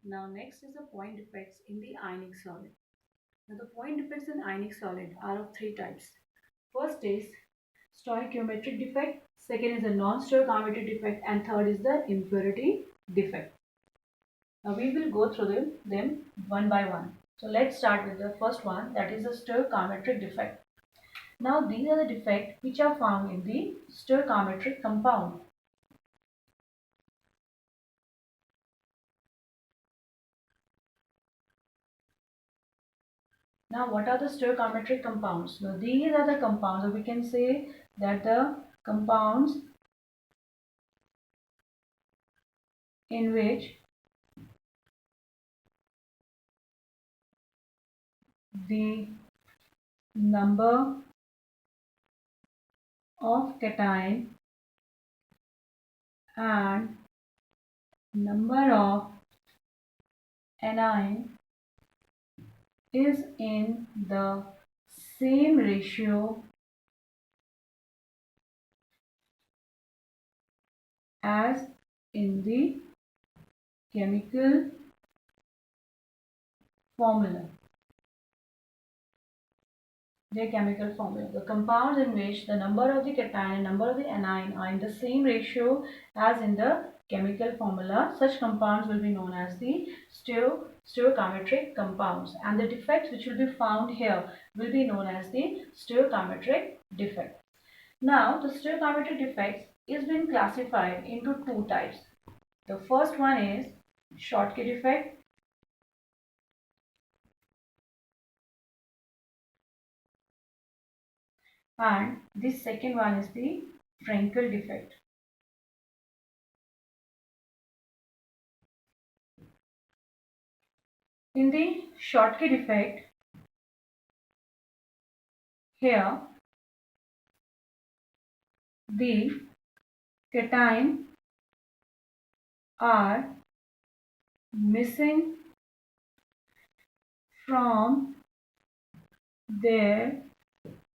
Now next is the point defects in the ionic solid. Now the point defects in ionic solid are of three types. First is stoichiometric defect, second is a non-stoichiometric defect, and third is the impurity defect. Now we will go through them one by one. So let's start with the first one, that is the stoichiometric defect. Now these are the defects which are found in the stoichiometric compound. Now what are the stoichiometric compounds? Now these are the compounds, or we can say that the compounds in which the number of cation and number of anion is in the same ratio as in the chemical formula. Their chemical formula. The compounds in which the number of the cation and number of the anion are in the same ratio as in the chemical formula, such compounds will be known as the stoichiometric compounds, and the defects which will be found here will be known as the stoichiometric defect. Now the stoichiometric defects is been classified into two types. The first one is Schottky defect, and the second one is the Frenkel defect. In the Schottky defect, here the cation are missing from their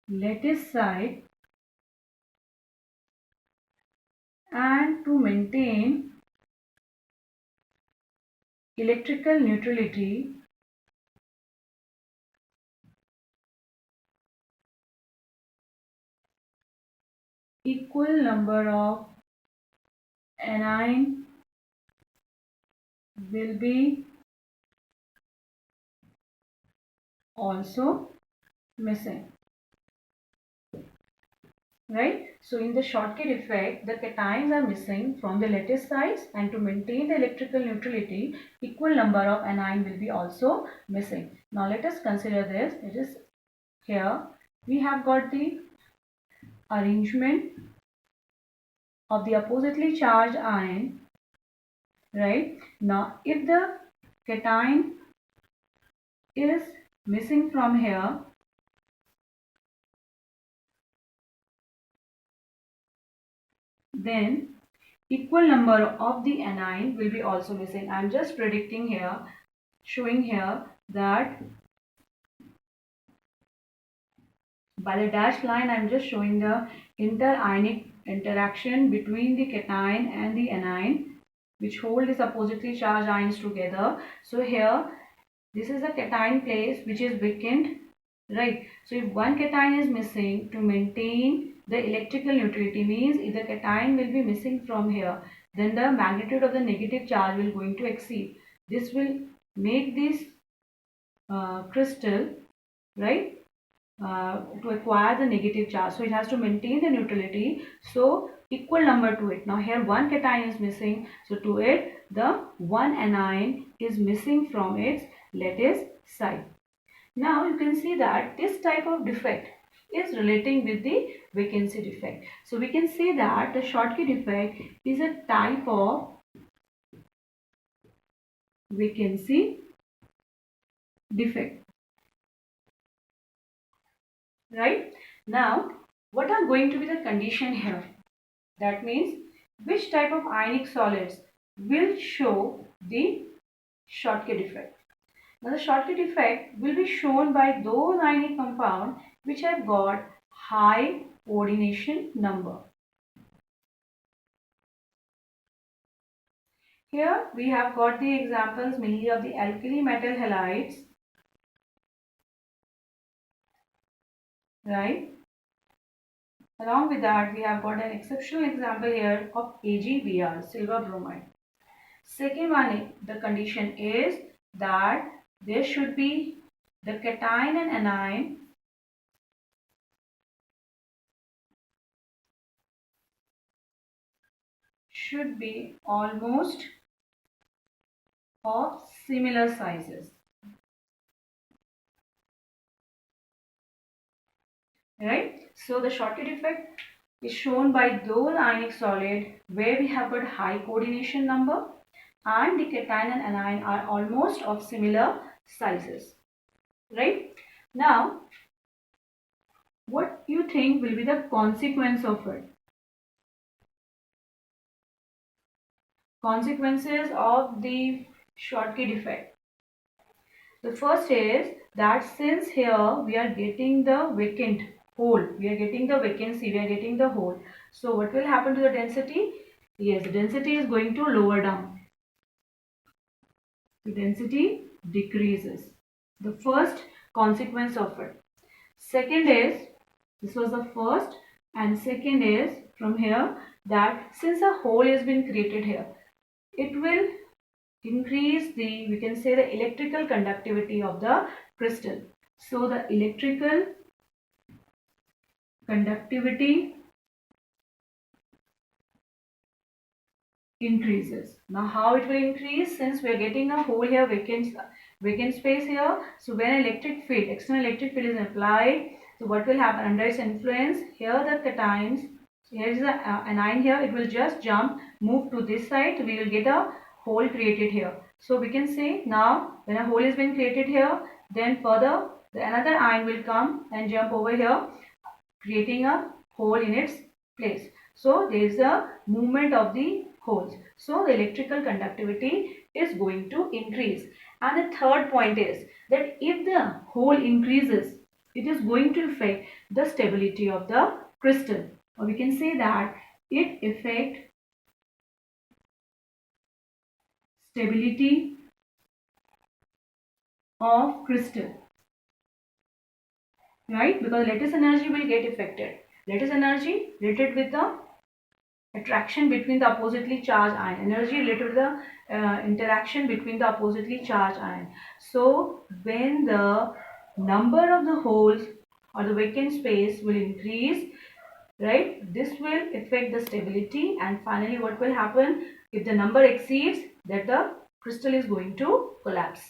lattice site, and to maintain electrical neutrality, equal number of anion will be also missing, right? So in the Schottky defect, the cations are missing from the lattice sites, and to maintain the electrical neutrality, equal number of anion will be also missing. Now let us consider this. It is here we have got the arrangement of the oppositely charged ion, right? Now if the cation is missing from here, then equal number of the anion will be also missing. I am just predicting here, showing here that by the dashed line I am just showing the interionic interaction between the cation and the anion, which hold the oppositely charged ions together. So here this is the cation place which is vacant, right? So if one cation is missing, to maintain the electrical neutrality, means if the cation will be missing from here, then the magnitude of the negative charge will going to exceed. This will make this crystal, right, to acquire the negative charge. So it has to maintain the neutrality, so equal number to it. Now here one cation is missing, so to it the one anion is missing from its lattice site. Now you can see that this type of defect is relating with the vacancy defect. So we can say that the Schottky defect is a type of vacancy defect, right? Now what are going to be the condition here? That means which type of ionic solids will show the Schottky defect. Now the Schottky defect will be shown by those ionic compounds which have got high ordination number. Here we have got the examples mainly of the alkali metal halides, right? Along with that, we have got an exceptional example here of AgBr, silver bromide. Second one, the condition is that there should be the cation and anion should be almost of similar sizes, right? So the Schottky effect is shown by those ionic solid where we have got high coordination number and the cation and anion are almost of similar sizes, right? Now, what you think will be the consequence of it? Consequences of the Schottky defect. The first is that since here we are getting the vacant hole, we are getting the vacancy, we are getting the hole. So what will happen to the density? Yes, the density is going to lower down. The density decreases. The first consequence of it. Second is, this was the first, and second is from here that since a hole has been created here, it will increase the, we can say, the electrical conductivity of the crystal. So the electrical conductivity increases. Now how it will increase? Since we are getting a hole here, vacant space here, so when electric field, external electric field is applied, so what will happen under its influence? Here the cations, so here is the anion here, it will just jump, move to this side, we will get a hole created here. So we can say now when a hole has been created here, then further another ion will come and jump over here, creating a hole in its place. So there is a movement of the holes. So the electrical conductivity is going to increase. And the third point is that if the hole increases, it is going to affect the stability of the crystal. Or we can say that it affects stability of crystal, right? Because lattice energy will get affected. Lattice energy related with the attraction between the oppositely charged ion, energy related to the interaction between the oppositely charged ion. So when the number of the holes or the vacant space will increase, right, this will affect the stability, and finally what will happen if the number exceeds, that the crystal is going to collapse.